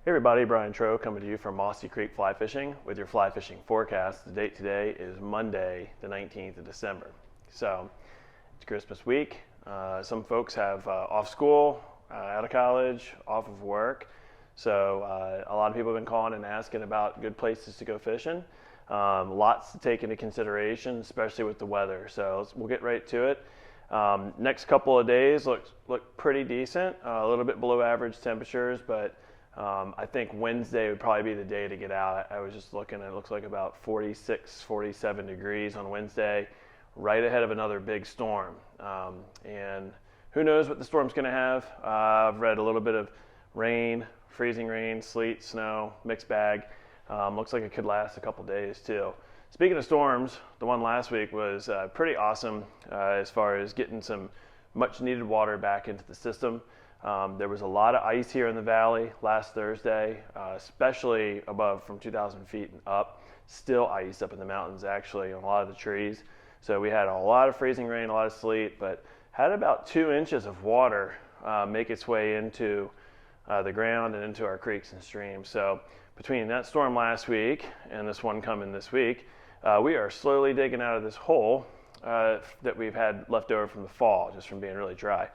Hey everybody, Brian Tro coming to you from Mossy Creek Fly Fishing with your fly fishing forecast. The date today is Monday, the 19th of December. So it's Christmas week. Some folks have off school, out of college, off of work. So a lot of people have been calling and asking about good places to go fishing. Lots to take into consideration, especially with the weather. So we'll get right to it. Next couple of days look pretty decent, a little bit below average temperatures, but I think Wednesday would probably be the day to get out. I was just looking, it looks like about 46, 47 degrees on Wednesday, right ahead of another big storm. And who knows what the storm's going to have. I've read a little bit of rain, freezing rain, sleet, snow, mixed bag. Looks like it could last a couple days too. Speaking of storms, the one last week was pretty awesome as far as getting some much needed water back into the system. There was a lot of ice here in the valley last Thursday, especially above from 2,000 feet and up. Still ice up in the mountains actually on a lot of the trees. So we had a lot of freezing rain, a lot of sleet, but had about 2 inches of water make its way into the ground and into our creeks and streams. So between that storm last week and this one coming this week, we are slowly digging out of this hole that we've had left over from the fall, just from being really dry.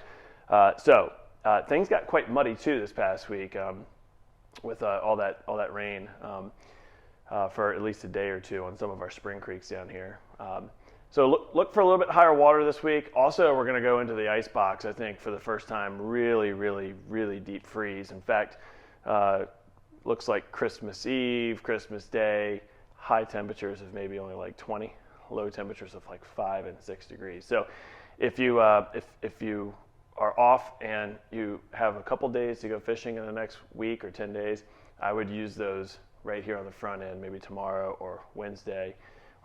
Things got quite muddy too this past week with all that rain for at least a day or two on some of our spring creeks down here. So look for a little bit higher water this week. Also, we're going to go into the ice box, I think, for the first time, really deep freeze. In fact, looks like Christmas Eve, Christmas Day, high temperatures of maybe only like 20, low temperatures of like 5 and 6 degrees. So if you are off and you have a couple days to go fishing in the next week or 10 days, I would use those right here on the front end, maybe tomorrow or Wednesday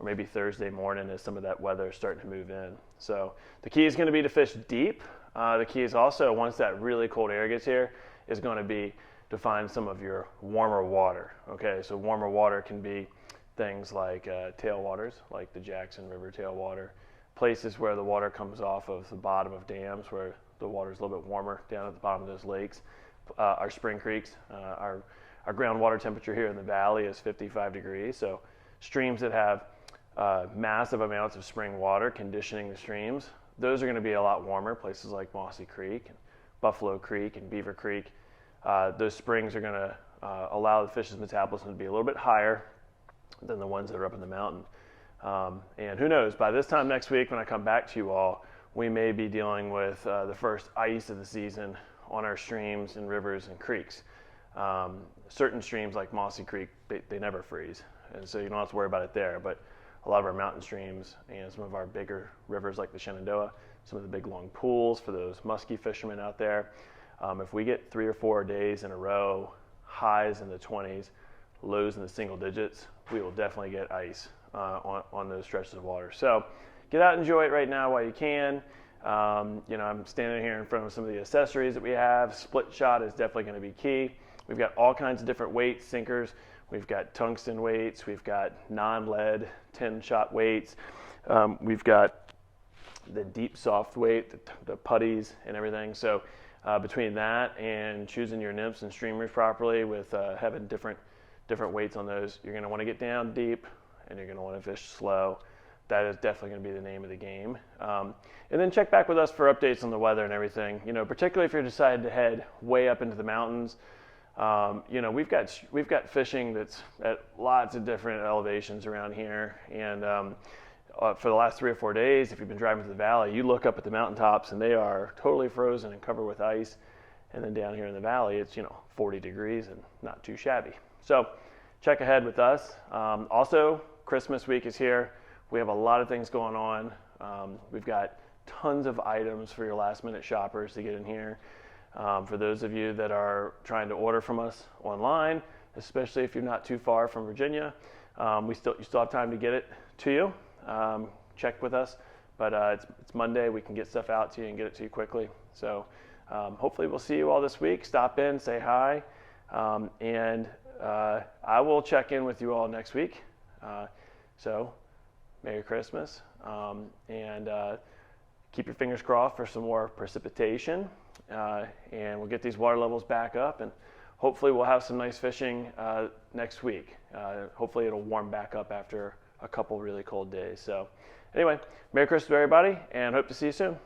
or maybe Thursday morning as some of that weather is starting to move in. So the key is going to be to fish deep. The key is also, once that really cold air gets here, is going to be to find some of your warmer water. Okay, so warmer water can be things like tailwaters, like the Jackson River tailwater, places where the water comes off of the bottom of dams where the water is a little bit warmer down at the bottom of those lakes. Our spring creeks, our groundwater temperature here in the valley is 55 degrees. So streams that have massive amounts of spring water conditioning the streams, those are going to be a lot warmer. Places like Mossy Creek and Buffalo Creek and Beaver Creek, those springs are going to allow the fish's metabolism to be a little bit higher than the ones that are up in the mountain. And who knows, by this time next week when I come back to you all, we may be dealing with the first ice of the season on our streams and rivers and creeks. Certain streams like Mossy Creek, they never freeze, and so you don't have to worry about it there. But a lot of our mountain streams and some of our bigger rivers like the Shenandoah, some of the big long pools for those musky fishermen out there, if we get 3 or 4 days in a row, highs in the 20s, lows in the single digits, we will definitely get ice on those stretches of water. So get out and enjoy it right now while you can. I'm standing here in front of some of the accessories that we have. Split shot is definitely going to be key. We've got all kinds of different weights, sinkers. We've got tungsten weights. We've got non-lead 10-shot weights. We've got the deep soft weight, the putties and everything. So between that and choosing your nymphs and streamers properly with having different weights on those, you're going to want to get down deep and you're going to want to fish slow. That is definitely going to be the name of the game. And then check back with us for updates on the weather and everything. Particularly if you're decided to head way up into the mountains. We've got fishing that's at lots of different elevations around here. And for the last 3 or 4 days, if you've been driving to the valley, you look up at the mountaintops and they are totally frozen and covered with ice. And then down here in the valley, it's 40 degrees and not too shabby. So check ahead with us. Also, Christmas week is here. We have a lot of things going on. We've got tons of items for your last minute shoppers to get in here. For those of you that are trying to order from us online, especially if you're not too far from Virginia, you still have time to get it to you. Check with us, but it's Monday. We can get stuff out to you and get it to you quickly. So hopefully we'll see you all this week. Stop in, say hi, and I will check in with you all next week. So Merry Christmas, and keep your fingers crossed for some more precipitation, and we'll get these water levels back up, and hopefully we'll have some nice fishing next week. Hopefully it'll warm back up after a couple really cold days. So anyway, Merry Christmas everybody, and hope to see you soon.